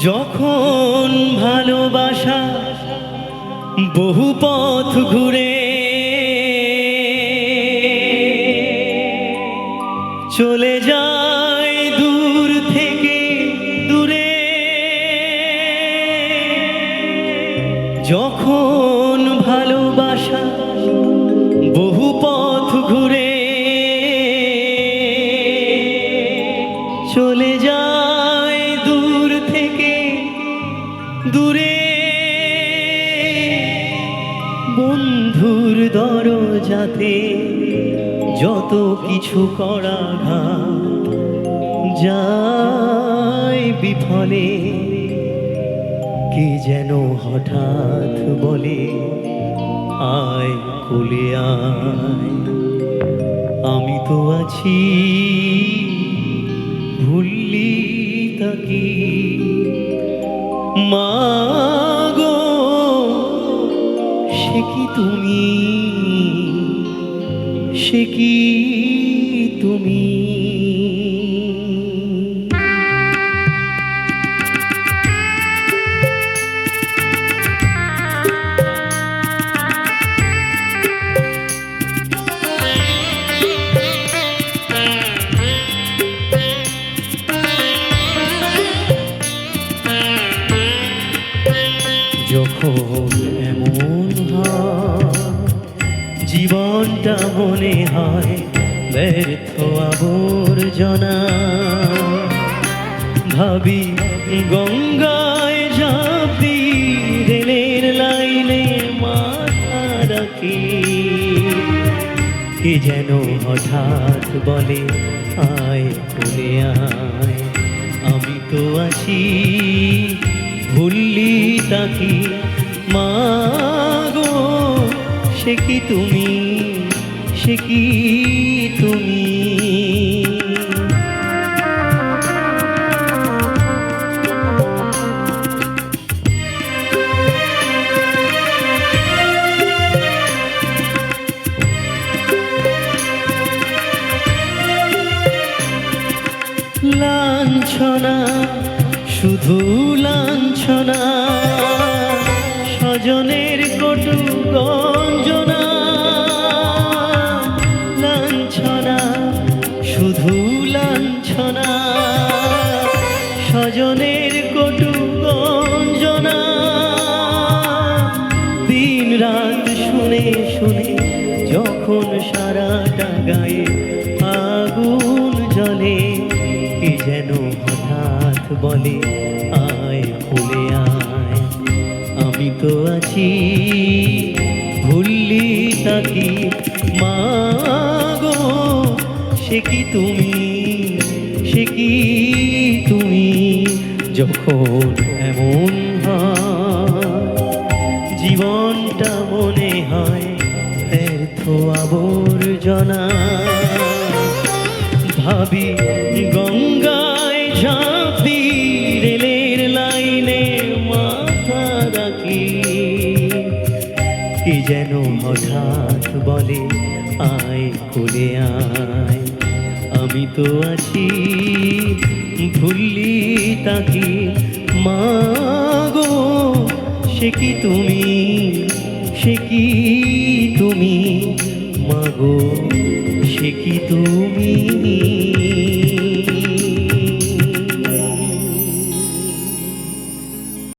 যখন ভালোবাসা বহু পথ ঘুরে চলে যায় দূর থেকে দূরে, যখন ভালোবাসা বহু পথ ঘুরে চলে যায় দূর থেকে দূরে, বন্ধুর দরজাতে যত কিছু করা ঘাত যায় বিফলে, কে যেন হঠাৎ বলে আয় কোলে আয়, আমি তো আছি ভুললি তাকি মাগো, সে কি তুমি, সে কি তুমি। যখন এমন হয় জীবনটা মনে হয় ব্যর্থ আবর্জনা, ভাবি গঙ্গায় ঝাঁপি রেলের লাইনে মাথা রাখি, কে যেন হঠাৎ বলে আয় কোলে আয়, আমি তো আছি ভুললি তাকি মাগো, সে কি তুমি, সে কি তুমি। লাঞ্ছনা শুধু লাঞ্ছনা, স্বজনের কটু গঞ্জনা, লাঞ্ছনা শুধু লাঞ্ছনা, স্বজনের কটু গঞ্জনা, দিন রাত শুনে শুনে যখন সারাটা গায়ে আগুন জ্বলে, কে যেন হঠাৎ বলে আয় কোলে আয়, আমি তো আছি ভুললি তাকি মাগো, সে কি তুমি, সে কি তুমি। যখন এমন হয় জীবনটা মনে হয় ব্যর্থ আবর্জনা, ভাবি গঙ্গায় ঝাঁপি রেলের লাইনে মাথা রাখি, কে যেন হঠাৎ বলে আয় কোলে আয়, আমি তো আছি ভুললি তাকি মাগো, সে কি তুমি, সে কি তুমি মাগো, সে কি তুমি।